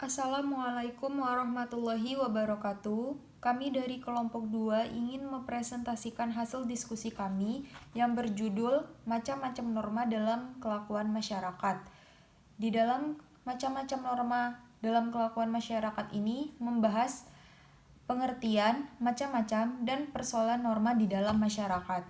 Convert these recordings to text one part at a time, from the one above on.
Assalamualaikum warahmatullahi wabarakatuh. Kami dari kelompok 2 ingin mempresentasikan hasil diskusi kami yang berjudul Macam-macam norma dalam kelakuan masyarakat. Di dalam macam-macam norma dalam kelakuan masyarakat ini membahas pengertian, macam-macam, dan persoalan norma di dalam masyarakat.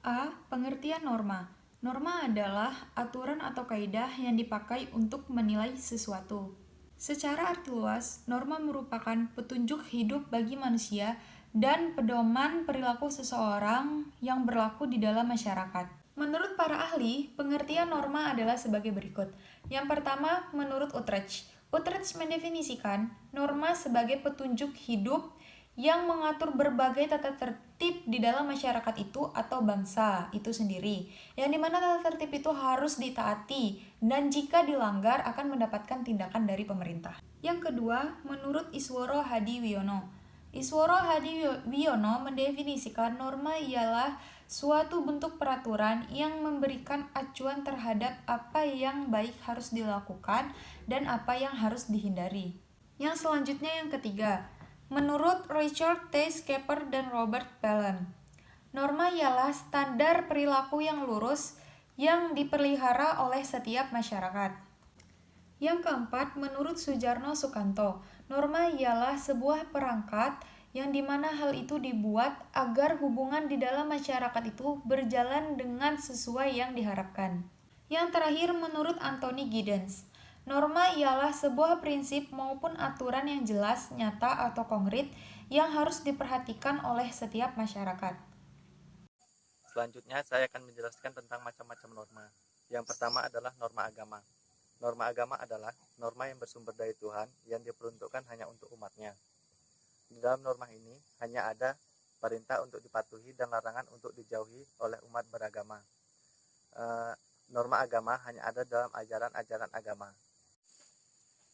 A. Pengertian norma. Norma adalah aturan atau kaidah yang dipakai untuk menilai sesuatu. Secara arti luas, norma merupakan petunjuk hidup bagi manusia dan pedoman perilaku seseorang yang berlaku di dalam masyarakat. Menurut para ahli, pengertian norma adalah sebagai berikut. Yang pertama, menurut Utrecht. Utrecht mendefinisikan norma sebagai petunjuk hidup yang mengatur berbagai tata tertib di dalam masyarakat itu atau bangsa itu sendiri, yang dimana tata tertib itu harus ditaati dan jika dilanggar akan mendapatkan tindakan dari pemerintah. Yang kedua, menurut Isworo Hadiwiono. Isworo Hadiwiono mendefinisikan norma ialah suatu bentuk peraturan yang memberikan acuan terhadap apa yang baik harus dilakukan dan apa yang harus dihindari. Yang selanjutnya yang ketiga, menurut Richard T. Schaper dan Robert Palin, norma ialah standar perilaku yang lurus yang dipelihara oleh setiap masyarakat. Yang keempat, menurut Sujarno Sukanto, norma ialah sebuah perangkat yang dimana hal itu dibuat agar hubungan di dalam masyarakat itu berjalan dengan sesuai yang diharapkan. Yang terakhir, menurut Anthony Giddens, norma ialah sebuah prinsip maupun aturan yang jelas, nyata, atau konkret yang harus diperhatikan oleh setiap masyarakat. Selanjutnya saya akan menjelaskan tentang macam-macam norma. Yang pertama adalah norma agama. Norma agama adalah norma yang bersumber dari Tuhan yang diperuntukkan hanya untuk umatnya. Di dalam norma ini hanya ada perintah untuk dipatuhi dan larangan untuk dijauhi oleh umat beragama. Norma agama hanya ada dalam ajaran-ajaran agama.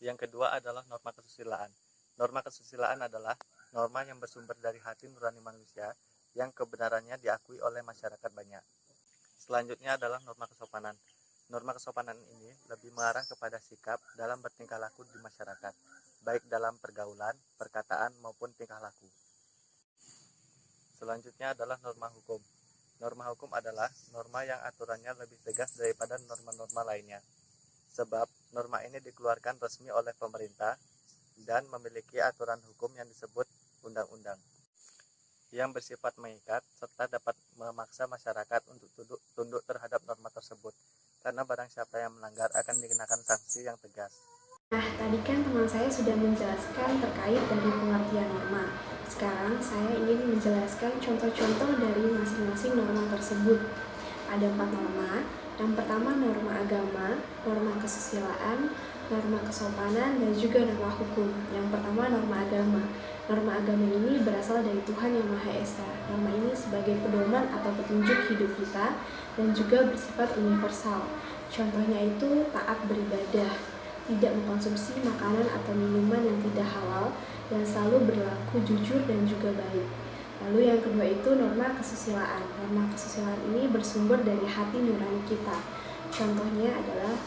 Yang kedua adalah norma kesusilaan. Norma kesusilaan adalah norma yang bersumber dari hati nurani manusia yang kebenarannya diakui oleh masyarakat banyak. Selanjutnya adalah norma kesopanan. Norma kesopanan ini lebih mengarah kepada sikap dalam bertingkah laku di masyarakat, baik dalam pergaulan, perkataan, maupun tingkah laku. Selanjutnya adalah norma hukum. Norma hukum adalah norma yang aturannya lebih tegas daripada norma-norma lainnya. Sebab norma ini dikeluarkan resmi oleh pemerintah dan memiliki aturan hukum yang disebut undang-undang, yang bersifat mengikat serta dapat memaksa masyarakat untuk tunduk terhadap norma tersebut, karena barang siapa yang melanggar akan dikenakan sanksi yang tegas. Nah, tadi kan teman saya sudah menjelaskan terkait dari pengertian norma. Sekarang saya ingin menjelaskan contoh-contoh dari masing-masing norma tersebut. Ada 4 norma. Yang pertama norma agama, norma kesusilaan, norma kesopanan, dan juga norma hukum. Yang pertama norma agama. Norma agama ini berasal dari Tuhan Yang Maha Esa. Norma ini sebagai pedoman atau petunjuk hidup kita dan juga bersifat universal. Contohnya itu taat beribadah, tidak mengkonsumsi makanan atau minuman yang tidak halal, dan selalu berlaku jujur dan juga baik. Lalu yang kedua itu norma kesusilaan. Norma kesusilaan ini bersumber dari hati nurani kita. Contohnya adalah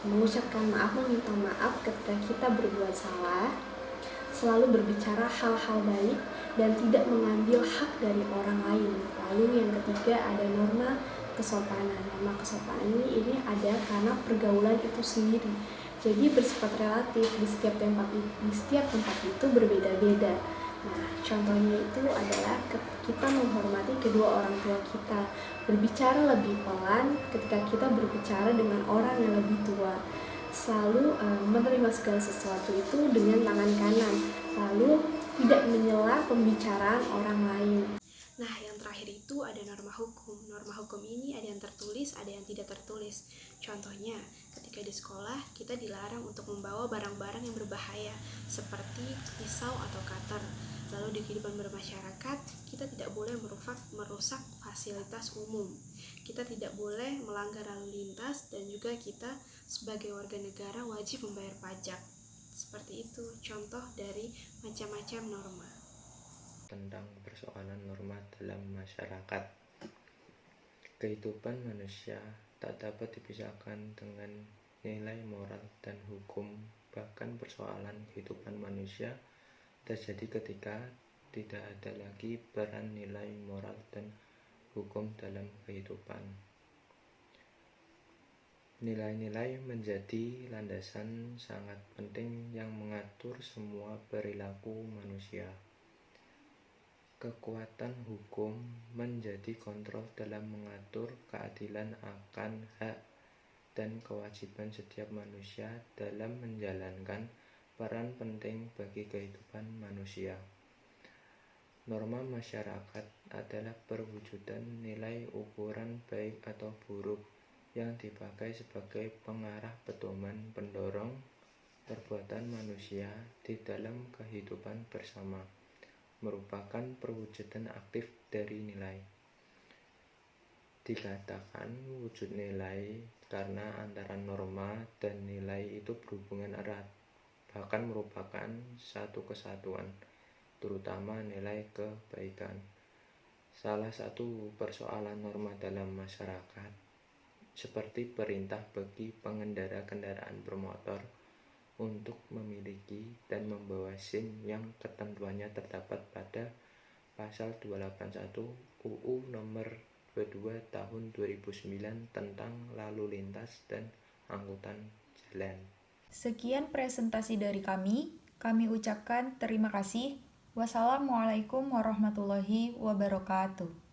mengucapkan maaf, meminta maaf ketika kita berbuat salah, selalu berbicara hal-hal baik, dan tidak mengambil hak dari orang lain. Lalu yang ketiga ada norma kesopanan. Norma kesopanan ini ada karena pergaulan itu sendiri. Jadi bersifat relatif di setiap tempat itu berbeda-beda. Nah, contohnya itu adalah kita menghormati kedua orang tua kita, berbicara lebih pelan ketika kita berbicara dengan orang yang lebih tua, selalu menerima segala sesuatu itu dengan tangan kanan, lalu tidak menyela pembicaraan orang lain. Nah, yang terakhir itu ada norma hukum. Norma hukum ini ada yang tertulis, ada yang tidak tertulis. Contohnya, ketika di sekolah kita dilarang untuk membawa barang-barang yang berbahaya seperti pisau atau cutter. Lalu di kehidupan bermasyarakat, kita tidak boleh merusak fasilitas umum. Kita tidak boleh melanggar lalu lintas dan juga kita sebagai warga negara wajib membayar pajak. Seperti itu contoh dari macam-macam norma. Tentang persoalan norma dalam masyarakat. Kehidupan manusia tak dapat dipisahkan dengan nilai moral dan hukum, bahkan persoalan kehidupan manusia terjadi ketika tidak ada lagi peran nilai moral dan hukum dalam kehidupan. Nilai-nilai menjadi landasan sangat penting yang mengatur semua perilaku manusia. Kekuatan hukum menjadi kontrol dalam mengatur keadilan akan hak dan kewajiban setiap manusia dalam menjalankan peran penting bagi kehidupan manusia. Norma masyarakat adalah perwujudan nilai ukuran baik atau buruk yang dipakai sebagai pengarah pedoman pendorong perbuatan manusia di dalam kehidupan bersama, merupakan perwujudan aktif dari nilai. Dikatakan wujud nilai karena antara norma dan nilai itu berhubungan erat, bahkan merupakan satu kesatuan, terutama nilai kebaikan. Salah satu persoalan norma dalam masyarakat, seperti perintah bagi pengendara kendaraan bermotor untuk memiliki dan membawa SIM yang ketentuannya terdapat pada pasal 281 UU nomor 22 tahun 2009 tentang lalu lintas dan angkutan jalan. Sekian presentasi dari kami ucapkan terima kasih. Wassalamualaikum warahmatullahi wabarakatuh.